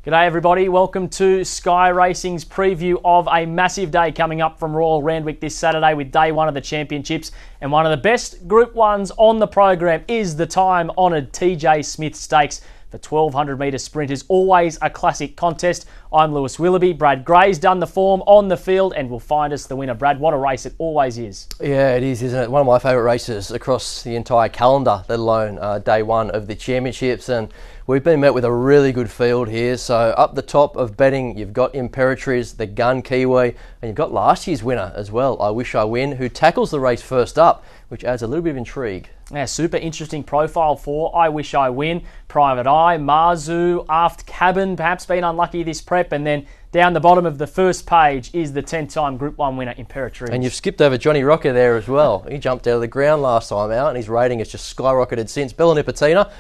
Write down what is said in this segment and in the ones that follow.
G'day everybody, welcome to Sky Racing's preview of a massive day coming up from Royal Randwick this Saturday with day one of the championships, and one of the best Group 1s on the program is the time-honoured TJ Smith Stakes. The 1200 metre sprint is always a classic contest. I'm Lewis Willoughby. Brad Gray's done the form on the field and will find us the winner. Brad, what a race it always is. Yeah, it is, isn't it? One of my favourite races across the entire calendar, let alone day one of the championships. And we've been met with a really good field here. So up the top of betting, you've got Imperatriz, the Gun Kiwi, and you've got last year's winner as well, I Wish I Win, who tackles the race first up, which adds a little bit of intrigue. Yeah, super interesting profile for I Wish I Win. Private Eye, Marzu, Aft Cabin, perhaps been unlucky this prep, and then down the bottom of the first page is the 10-time Group 1 winner, Imperatriz. And you've skipped over Johnny Rocker there as well. He jumped out of the ground last time out, and his rating has just skyrocketed since. Bella Nipotina,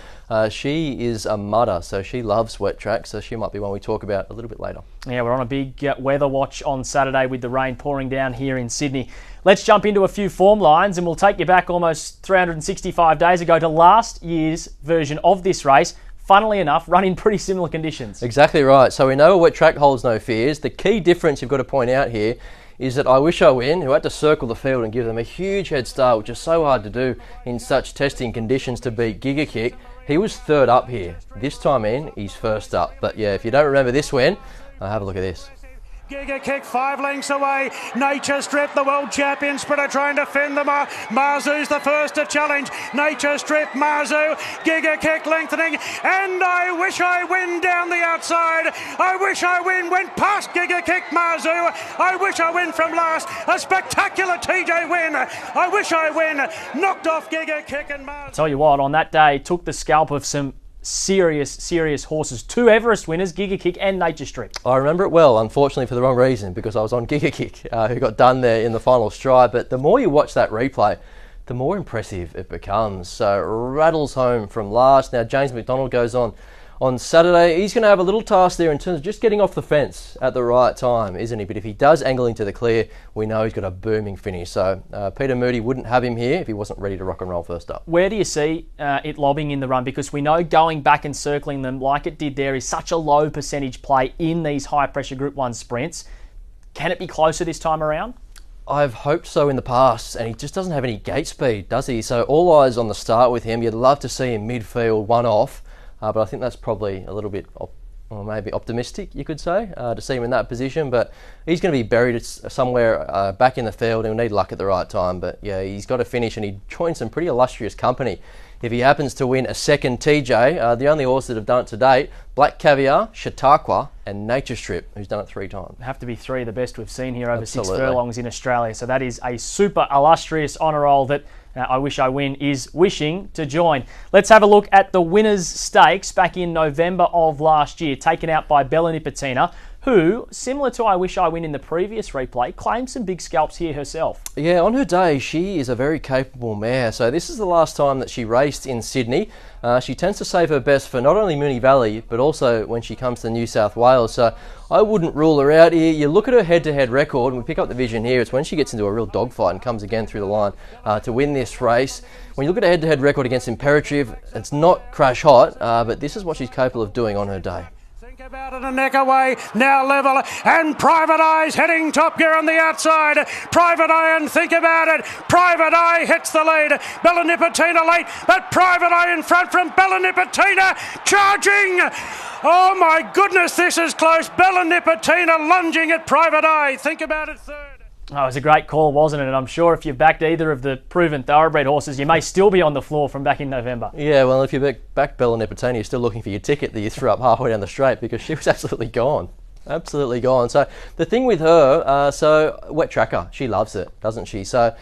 she is a mudder, so she loves wet tracks, so she might be one we talk about a little bit later. Yeah, we're on a big weather watch on Saturday with the rain pouring down here in Sydney. Let's jump into a few form lines, and we'll take you back almost 365 days ago to last year's version of this race. Funnily enough, run in pretty similar conditions. Exactly right. So we know a wet track holds no fears. The key difference you've got to point out here is that I Wish I Win, who had to circle the field and give them a huge head start, which is so hard to do in such testing conditions to beat Giga Kick, he was third up here. This time in, he's first up. But yeah, if you don't remember this win, have a look at this. Giga Kick 5 lengths away. Nature Strip, the world champion sprinter, trying to fend them off. Marzu's the first to challenge. Nature Strip, Marzu, Giga Kick lengthening, and I Wish I Win down the outside. I Wish I Win went past Giga Kick, Marzu. I Wish I Win from last. A spectacular TJ win. I Wish I Win knocked off Giga Kick and Marzu. I'll tell you what, on that day, took the scalp of some serious horses. Two Everest winners, Giga Kick and Nature Strip. I remember it well, unfortunately for the wrong reason, because I was on Giga Kick, who got done there in the final stride. But the more you watch that replay, the more impressive it becomes. So rattles home from last. Now James McDonald goes on Saturday. He's going to have a little task there in terms of just getting off the fence at the right time, isn't he? But if he does angle into the clear, we know he's got a booming finish. So Peter Moody wouldn't have him here if he wasn't ready to rock and roll first up. Where do you see it lobbing in the run? Because we know going back and circling them like it did there is such a low percentage play in these high pressure Group 1 sprints. Can it be closer this time around? I've hoped so in the past, and he just doesn't have any gate speed, does he? So all eyes on the start with him. You'd love to see him midfield, one off. But I think that's probably a little bit, or maybe optimistic, you could say, to see him in that position. But he's going to be buried somewhere back in the field. He'll need luck at the right time. But yeah, he's got to finish, and he joins some pretty illustrious company. If he happens to win a second TJ, the only horses that have done it to date, Black Caviar, Chautauqua, and Nature Strip, who's done it 3 times. Have to be 3 of the best we've seen here over Absolutely. 6 furlongs in Australia. So that is a super illustrious honour roll that I Wish I Win is wishing to join. Let's have a look at the Winners' Stakes back in November of last year, taken out by Bella Nipotina, who, similar to I Wish I Win in the previous replay, claimed some big scalps here herself. Yeah, on her day, she is a very capable mare. So this is the last time that she raced in Sydney. She tends to save her best for not only Moonee Valley, but also when she comes to New South Wales. So I wouldn't rule her out here. You look at her head-to-head record, and we pick up the vision here. It's when she gets into a real dogfight and comes again through the line to win this race. When you look at her head-to-head record against Imperatriz, it's not crash hot, but this is what she's capable of doing on her day. Think about it, a neck away, now level, and Private Eye's heading top gear on the outside. Private Eye, and think about it. Private Eye hits the lead. Bella Nipotina late, but Private Eye in front from Bella Nipotina, charging. Oh my goodness, this is close. Bella Nipotina lunging at Private Eye. Think about it, third. Oh, it was a great call, wasn't it? And I'm sure if you backed either of the proven thoroughbred horses, you may still be on the floor from back in November. Yeah, well, if you back Bella Nipotina, you're still looking for your ticket that you threw up halfway down the straight, because she was absolutely gone. Absolutely gone. So the thing with her, so wet tracker, she loves it, doesn't she? So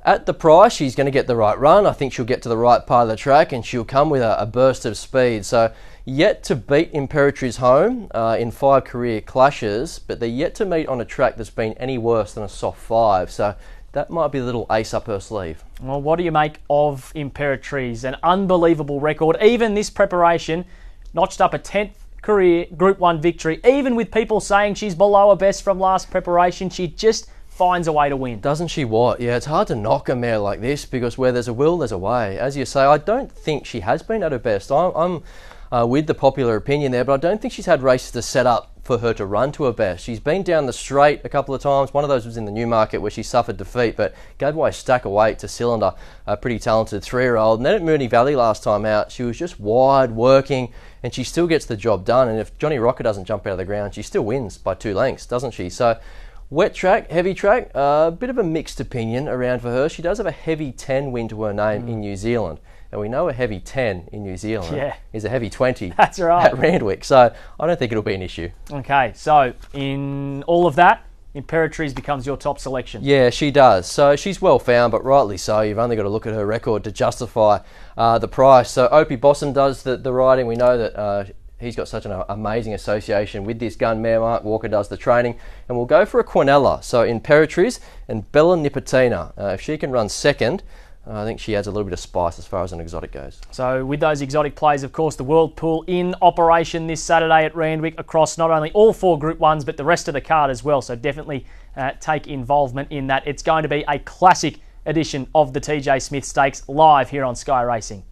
at the price, she's going to get the right run. I think she'll get to the right part of the track, and she'll come with a burst of speed. So yet to beat Imperatriz home in 5 career clashes, but they're yet to meet on a track that's been any worse than a soft 5. So that might be a little ace up her sleeve. Well, what do you make of Imperatriz? An unbelievable record. Even this preparation notched up a 10th career Group 1 victory. Even with people saying she's below her best from last preparation, she just finds a way to win. Doesn't she what? Yeah, it's hard to knock a mare like this, because where there's a will, there's a way. As you say, I don't think she has been at her best. with the popular opinion there, but I don't think she's had races to set up for her to run to her best. She's been down the straight a couple of times. One of those was in the Newmarket where she suffered defeat, but gave away a stack of weight to Cylinder, a pretty talented 3-year-old. And then at Moonee Valley last time out, she was just wide, working, and she still gets the job done. And if Johnny Rocker doesn't jump out of the ground, she still wins by 2 lengths, doesn't she? So wet track, heavy track, a bit of a mixed opinion around for her. She does have a heavy 10 win to her name in New Zealand. And we know a heavy 10 in New Zealand is a heavy 20 That's right. at Randwick. So I don't think it'll be an issue. Okay, so in all of that, Imperatriz becomes your top selection. Yeah, she does. So she's well found, but rightly so. You've only got to look at her record to justify the price. So Opie Bosson does the riding. We know that he's got such an amazing association with this gun mare. Mark Walker does the training. And we'll go for a Quinella. So Imperatriz and Bella Nipotina. If she can run second, I think she adds a little bit of spice as far as an exotic goes. So with those exotic plays, of course, the World Pool in operation this Saturday at Randwick across not only all 4 Group 1s, but the rest of the card as well. So definitely take involvement in that. It's going to be a classic edition of the TJ Smith Stakes live here on Sky Racing.